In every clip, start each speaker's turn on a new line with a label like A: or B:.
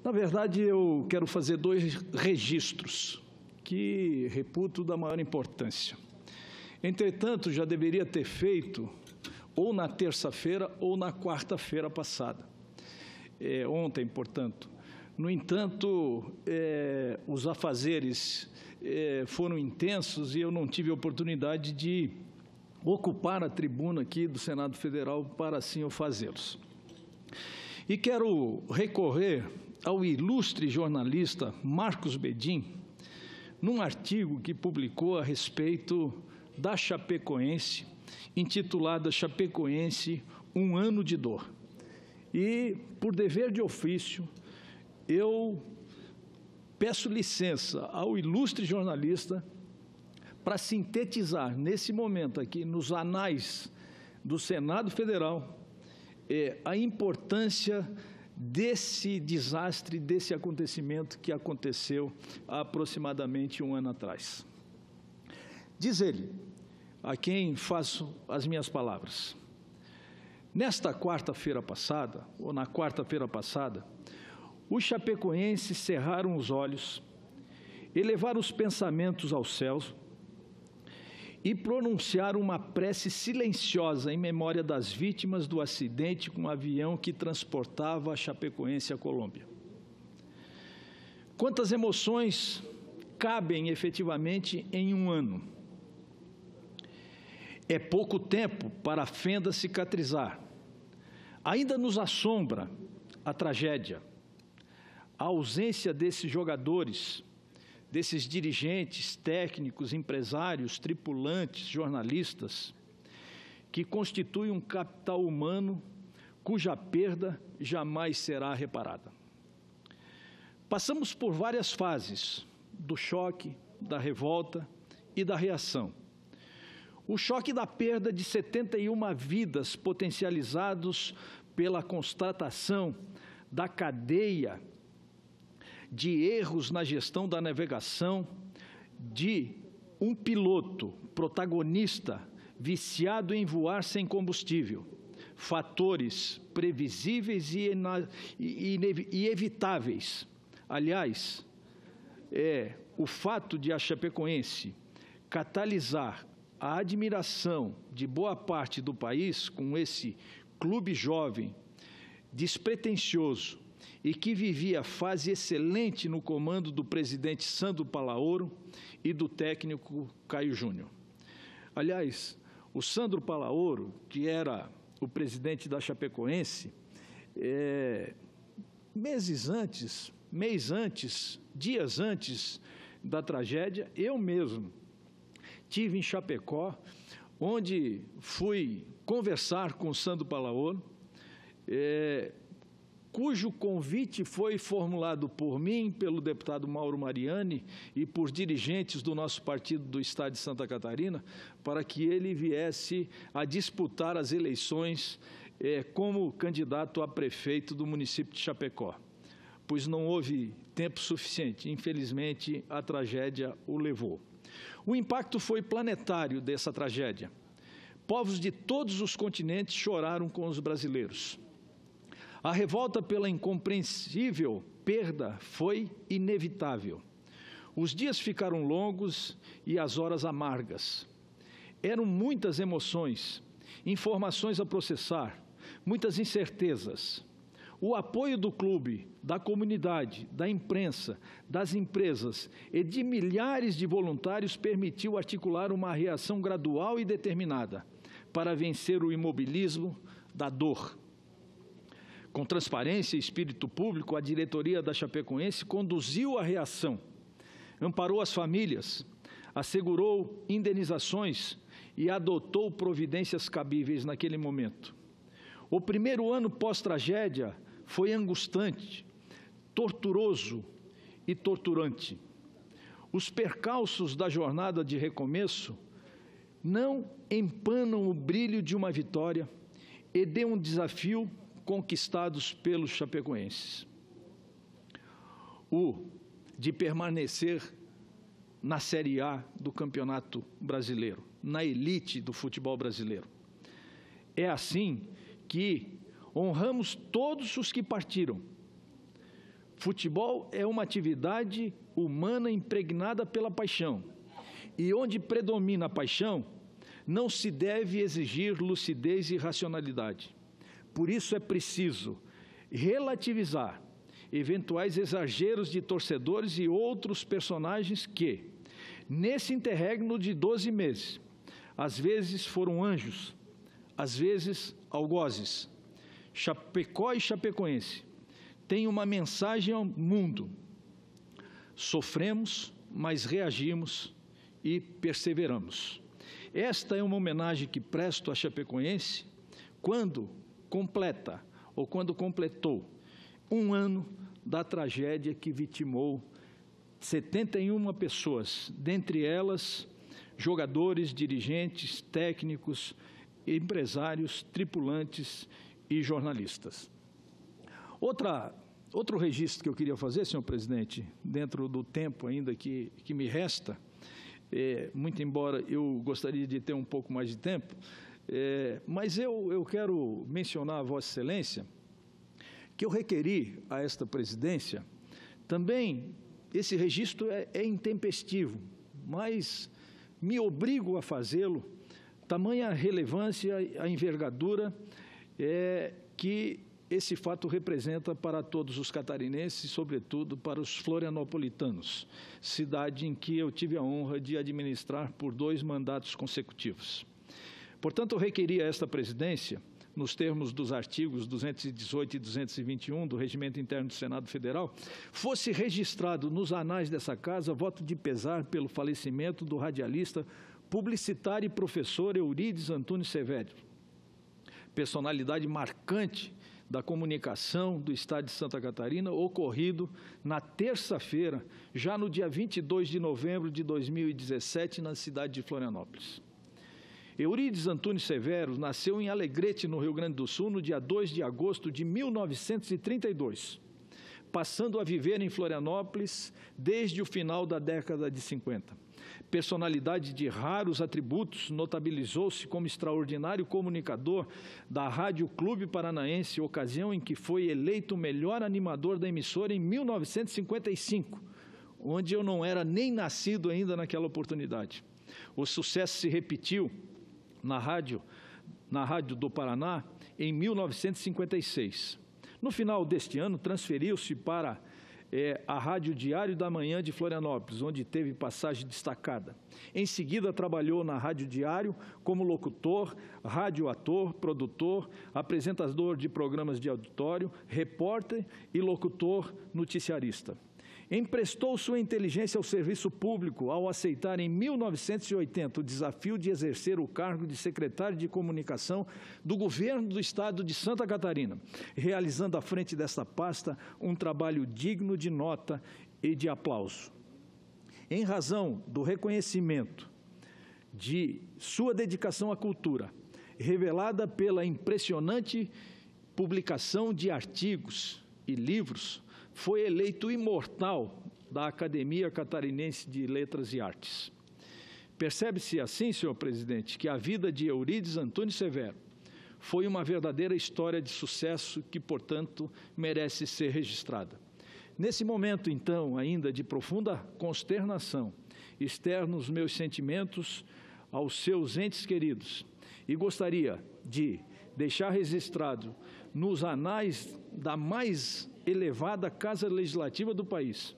A: Na verdade, eu quero fazer dois registros que reputo da maior importância. Entretanto, já deveria ter feito ou na terça-feira ou na quarta-feira passada, ontem, portanto. No entanto, os afazeres foram intensos e eu não tive a oportunidade de ocupar a tribuna aqui do Senado Federal para assim o fazê-los. E quero recorrer ao ilustre jornalista Marcos Bedin, num artigo que publicou a respeito da Chapecoense, intitulada Chapecoense, um ano de dor. E, por dever de ofício, eu peço licença ao ilustre jornalista para sintetizar, nesse momento aqui, nos anais do Senado Federal, a importância desse desastre, desse acontecimento que aconteceu há aproximadamente um ano atrás. Diz ele, a quem faço as minhas palavras: nesta quarta-feira passada, ou na quarta-feira passada, os chapecoenses cerraram os olhos, elevaram os pensamentos aos céus e pronunciaram uma prece silenciosa em memória das vítimas do acidente com o avião que transportava a Chapecoense à Colômbia. Quantas emoções cabem efetivamente em um ano? É pouco tempo para a fenda cicatrizar. Ainda nos assombra a tragédia, a ausência desses jogadores, desses dirigentes, técnicos, empresários, tripulantes, jornalistas, que constituem um capital humano cuja perda jamais será reparada. Passamos por várias fases do choque, da revolta e da reação. O choque da perda de 71 vidas potencializados pela constatação da cadeia de erros na gestão da navegação, de um piloto protagonista viciado em voar sem combustível, fatores previsíveis e evitáveis. Aliás, o fato de a Chapecoense catalisar a admiração de boa parte do país com esse clube jovem, despretensioso, e que vivia fase excelente no comando do presidente Sandro Palaoro e do técnico Caio Júnior. Aliás, o Sandro Palaoro, que era o presidente da Chapecoense, dias antes da tragédia, eu mesmo estive em Chapecó, onde fui conversar com o Sandro Palaoro, cujo convite foi formulado por mim, pelo deputado Mauro Mariani e por dirigentes do nosso partido do Estado de Santa Catarina, para que ele viesse a disputar as eleições como candidato a prefeito do município de Chapecó, pois não houve tempo suficiente. Infelizmente, a tragédia o levou. O impacto foi planetário dessa tragédia. Povos de todos os continentes choraram com os brasileiros. A revolta pela incompreensível perda foi inevitável. Os dias ficaram longos e as horas amargas. Eram muitas emoções, informações a processar, muitas incertezas. O apoio do clube, da comunidade, da imprensa, das empresas e de milhares de voluntários permitiu articular uma reação gradual e determinada para vencer o imobilismo da dor. Com transparência e espírito público, a diretoria da Chapecoense conduziu a reação, amparou as famílias, assegurou indenizações e adotou providências cabíveis naquele momento. O primeiro ano pós-tragédia foi angustiante, torturoso e torturante. Os percalços da jornada de recomeço não empanam o brilho de uma vitória e de um desafio conquistados pelos chapecoenses. O de permanecer na Série A do Campeonato Brasileiro, na elite do futebol brasileiro. É assim que honramos todos os que partiram, Futebol é uma atividade humana impregnada pela paixão. E onde predomina a paixão, não se deve exigir lucidez e racionalidade. Por isso é preciso relativizar eventuais exageros de torcedores e outros personagens que, nesse interregno de 12 meses, às vezes foram anjos, às vezes algozes. Chapecó e chapecoense têm uma mensagem ao mundo. Sofremos, mas reagimos e perseveramos. Esta é uma homenagem que presto a chapecoense quando completa, ou quando completou, um ano da tragédia que vitimou 71 pessoas, dentre elas jogadores, dirigentes, técnicos, empresários, tripulantes e jornalistas. Outro registro que eu queria fazer, senhor presidente, dentro do tempo ainda que me resta, muito embora eu gostaria de ter um pouco mais de tempo, mas eu quero mencionar a Vossa Excelência que eu requeri a esta presidência, também esse registro é intempestivo, mas me obrigo a fazê-lo, tamanha a relevância, a envergadura que esse fato representa para todos os catarinenses e, sobretudo, para os florianopolitanos, cidade em que eu tive a honra de administrar por 2 mandatos consecutivos. Portanto, eu requeri a esta presidência, nos termos dos artigos 218 e 221 do Regimento Interno do Senado Federal, fosse registrado nos anais dessa casa voto de pesar pelo falecimento do radialista, publicitário e professor Eurídice Antunes Severo, personalidade marcante da comunicação do Estado de Santa Catarina, ocorrido na terça-feira, já no dia 22 de novembro de 2017, na cidade de Florianópolis. Eurídice Antunes Severo nasceu em Alegrete, no Rio Grande do Sul, no dia 2 de agosto de 1932, passando a viver em Florianópolis desde o final da década de 50. Personalidade de raros atributos, notabilizou-se como extraordinário comunicador da Rádio Clube Paranaense, ocasião em que foi eleito o melhor animador da emissora em 1955, onde eu não era nem nascido ainda naquela oportunidade. O sucesso se repetiu na Rádio do Paraná em 1956. No final deste ano, transferiu-se para a Rádio Diário da Manhã de Florianópolis, onde teve passagem destacada. Em seguida, trabalhou na Rádio Diário como locutor, radioator, produtor, apresentador de programas de auditório, repórter e locutor noticiarista. Emprestou sua inteligência ao serviço público ao aceitar em 1980 o desafio de exercer o cargo de secretário de comunicação do governo do estado de Santa Catarina, realizando à frente desta pasta um trabalho digno de nota e de aplauso. Em razão do reconhecimento de sua dedicação à cultura, revelada pela impressionante publicação de artigos e livros, foi eleito imortal da Academia Catarinense de Letras e Artes. Percebe-se assim, senhor presidente, que a vida de Eurídice Antunes Severo foi uma verdadeira história de sucesso que, portanto, merece ser registrada. Nesse momento, então, ainda de profunda consternação, externo os meus sentimentos aos seus entes queridos e gostaria de deixar registrado nos anais da mais elevada Casa Legislativa do país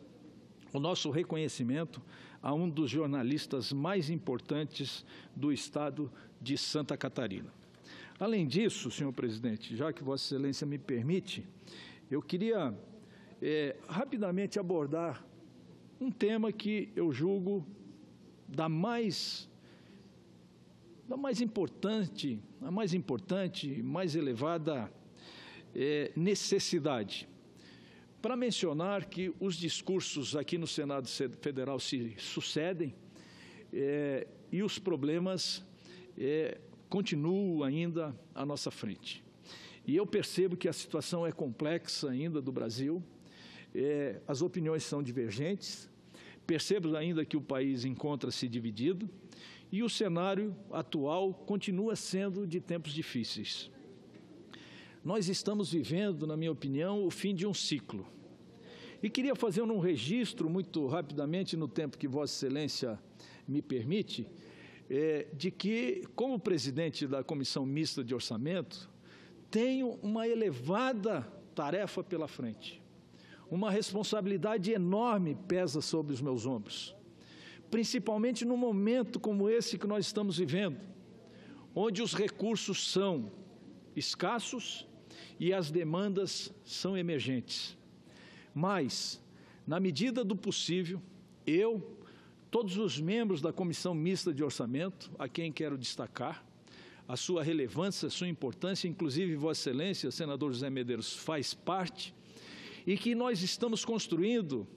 A: o nosso reconhecimento a um dos jornalistas mais importantes do estado de Santa Catarina. Além disso, senhor presidente, já que Vossa Excelência me permite, eu queria rapidamente abordar um tema que eu julgo a mais importante, mais elevada necessidade, para mencionar que os discursos aqui no Senado Federal se sucedem e os problemas continuam ainda à nossa frente. E eu percebo que a situação é complexa ainda do Brasil, as opiniões são divergentes, percebo ainda que o país encontra-se dividido e o cenário atual continua sendo de tempos difíceis. Nós estamos vivendo, na minha opinião, o fim de um ciclo. E queria fazer um registro, muito rapidamente, no tempo que Vossa Excelência me permite, de que, como presidente da Comissão Mista de Orçamento, tenho uma elevada tarefa pela frente. Uma responsabilidade enorme pesa sobre os meus ombros, principalmente num momento como esse que nós estamos vivendo, onde os recursos são escassos e as demandas são emergentes. Mas, na medida do possível, todos os membros da Comissão Mista de Orçamento, a quem quero destacar a sua relevância, a sua importância, inclusive Vossa Excelência, senador José Medeiros, faz parte, e que nós estamos construindo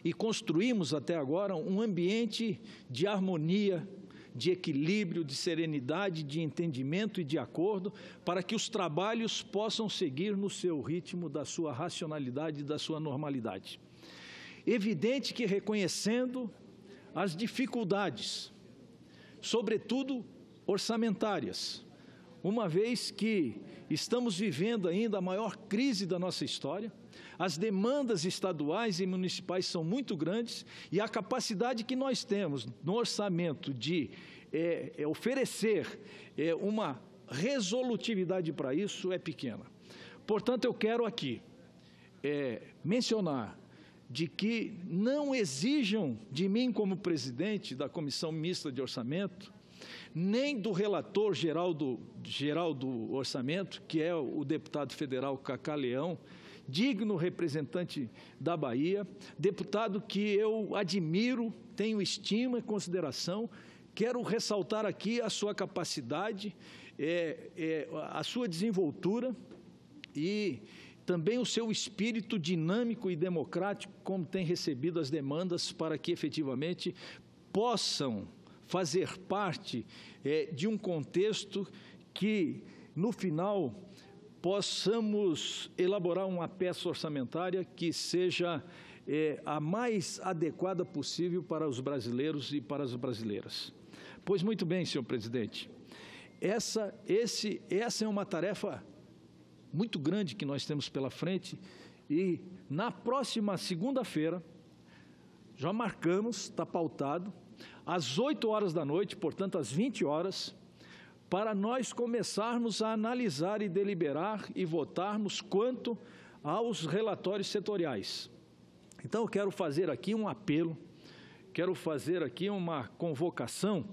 A: e construímos até agora um ambiente de harmonia, de equilíbrio, de serenidade, de entendimento e de acordo, para que os trabalhos possam seguir no seu ritmo, da sua racionalidade e da sua normalidade. Evidente que reconhecendo as dificuldades, sobretudo orçamentárias, uma vez que estamos vivendo ainda a maior crise da nossa história, as demandas estaduais e municipais são muito grandes e a capacidade que nós temos no orçamento de oferecer uma resolutividade para isso é pequena. Portanto, eu quero aqui mencionar de que não exijam de mim como presidente da Comissão Mista de Orçamento, nem do relator geral do orçamento, que é o deputado federal Cacá Leão, digno representante da Bahia, deputado que eu admiro, tenho estima e consideração. Quero ressaltar aqui a sua capacidade, a sua desenvoltura e também o seu espírito dinâmico e democrático, como tem recebido as demandas para que efetivamente possam fazer parte de um contexto que, no final, possamos elaborar uma peça orçamentária que seja a mais adequada possível para os brasileiros e para as brasileiras. Pois muito bem, senhor presidente, essa é uma tarefa muito grande que nós temos pela frente e na próxima segunda-feira, já marcamos, está pautado, às 8 horas da noite, portanto às 20 horas, para nós começarmos a analisar e deliberar e votarmos quanto aos relatórios setoriais. Então, eu quero fazer aqui um apelo, quero fazer aqui uma convocação,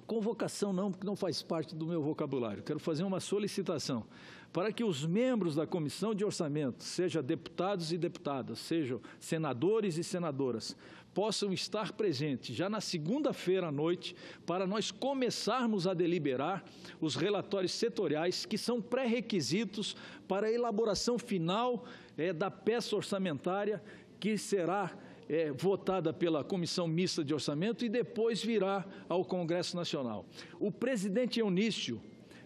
A: convocação não, porque não faz parte do meu vocabulário, quero fazer uma solicitação para que os membros da Comissão de Orçamento, sejam deputados e deputadas, sejam senadores e senadoras, possam estar presentes já na segunda-feira à noite para nós começarmos a deliberar os relatórios setoriais que são pré-requisitos para a elaboração final da peça orçamentária que será votada pela Comissão Mista de Orçamento e depois virá ao Congresso Nacional. O presidente Eunício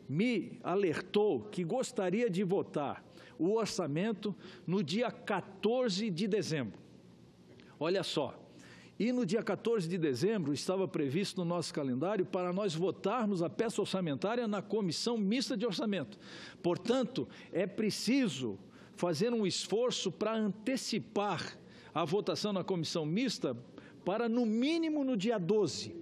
A: me alertou que gostaria de votar o orçamento no dia 14 de dezembro. Olha só, e no dia 14 de dezembro estava previsto no nosso calendário para nós votarmos a peça orçamentária na Comissão Mista de Orçamento. Portanto, é preciso fazer um esforço para antecipar a votação na Comissão Mista para, no mínimo, no dia 12.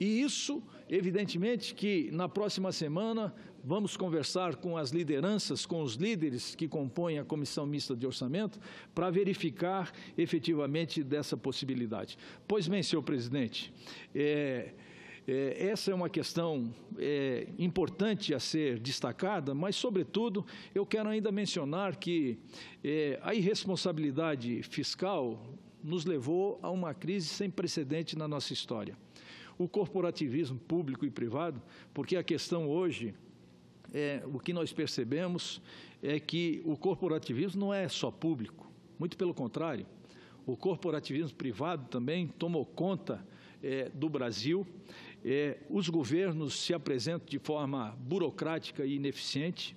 A: E isso, evidentemente, que na próxima semana vamos conversar com as lideranças, com os líderes que compõem a Comissão Mista de Orçamento, para verificar efetivamente dessa possibilidade. Pois bem, senhor presidente, essa é uma questão importante a ser destacada, mas, sobretudo, eu quero ainda mencionar que a irresponsabilidade fiscal nos levou a uma crise sem precedente na nossa história. O corporativismo público e privado, porque a questão hoje, o que nós percebemos é que o corporativismo não é só público, muito pelo contrário, o corporativismo privado também tomou conta do Brasil. Os governos se apresentam de forma burocrática e ineficiente,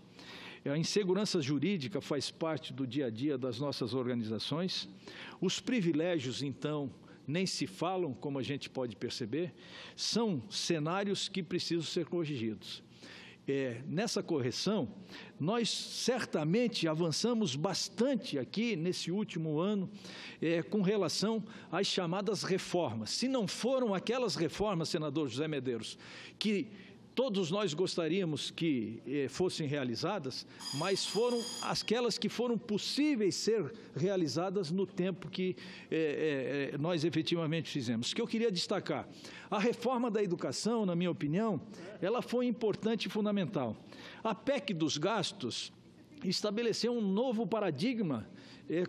A: a insegurança jurídica faz parte do dia a dia das nossas organizações, os privilégios, então, nem se falam, como a gente pode perceber, são cenários que precisam ser corrigidos. nessa correção, nós certamente avançamos bastante aqui nesse último ano com relação às chamadas reformas. Se não foram aquelas reformas, senador José Medeiros, que todos nós gostaríamos que fossem realizadas, mas foram aquelas que foram possíveis ser realizadas no tempo que nós efetivamente fizemos. O que eu queria destacar, a reforma da educação, na minha opinião, ela foi importante e fundamental. A PEC dos gastos estabeleceu um novo paradigma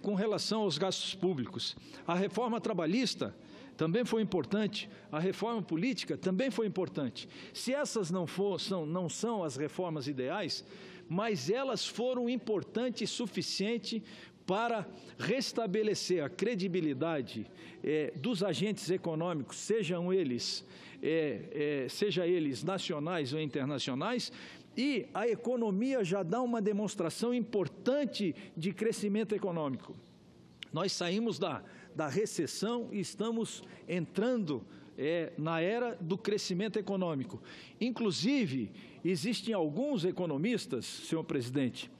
A: com relação aos gastos públicos. A reforma trabalhista também foi importante, a reforma política também foi importante. Se essas não são as reformas ideais, mas elas foram importantes e suficientes para restabelecer a credibilidade dos agentes econômicos, sejam eles nacionais ou internacionais, e a economia já dá uma demonstração importante de crescimento econômico. Nós saímos da recessão e estamos entrando na era do crescimento econômico. Inclusive, existem alguns economistas, senhor presidente,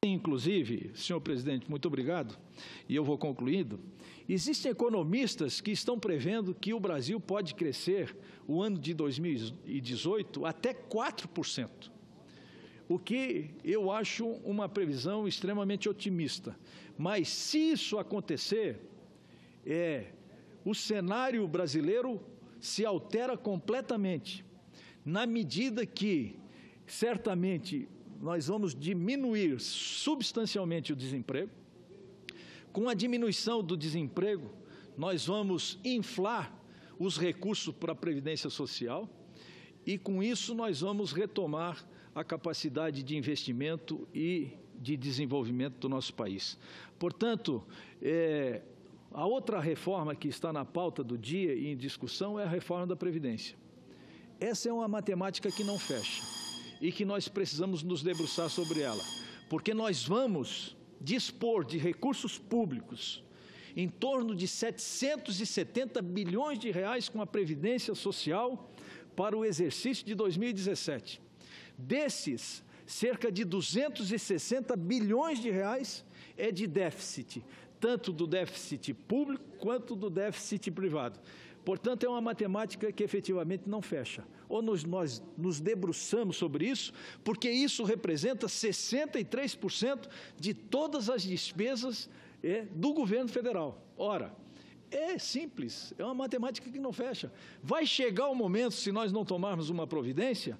A: inclusive, senhor presidente, muito obrigado, e eu vou concluindo. Existem economistas que estão prevendo que o Brasil pode crescer o ano de 2018 até 4%, o que eu acho uma previsão extremamente otimista. Mas se isso acontecer, o cenário brasileiro se altera completamente, na medida que, certamente, nós vamos diminuir substancialmente o desemprego. Com a diminuição do desemprego, nós vamos inflar os recursos para a Previdência Social e, com isso, nós vamos retomar a capacidade de investimento e de desenvolvimento do nosso país. Portanto, a outra reforma que está na pauta do dia e em discussão é a reforma da Previdência. Essa é uma matemática que não fecha e que nós precisamos nos debruçar sobre ela, porque nós vamos dispor de recursos públicos em torno de 770 bilhões de reais com a Previdência Social para o exercício de 2017. Desses, cerca de 260 bilhões de reais é de déficit, tanto do déficit público quanto do déficit privado. Portanto, é uma matemática que efetivamente não fecha. Ou nós nos debruçamos sobre isso, porque isso representa 63% de todas as despesas do governo federal. Ora, é simples, é uma matemática que não fecha. Vai chegar o momento, se nós não tomarmos uma providência,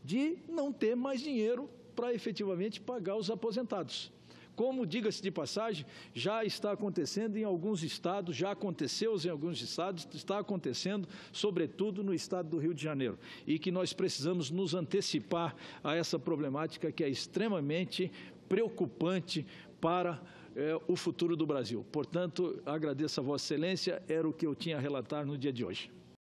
A: de não ter mais dinheiro para efetivamente pagar os aposentados. Como, diga-se de passagem, já está acontecendo em alguns estados, já aconteceu em alguns estados, está acontecendo, sobretudo, no estado do Rio de Janeiro. E que nós precisamos nos antecipar a essa problemática que é extremamente preocupante para o futuro do Brasil. Portanto, agradeço a Vossa Excelência, era o que eu tinha a relatar no dia de hoje.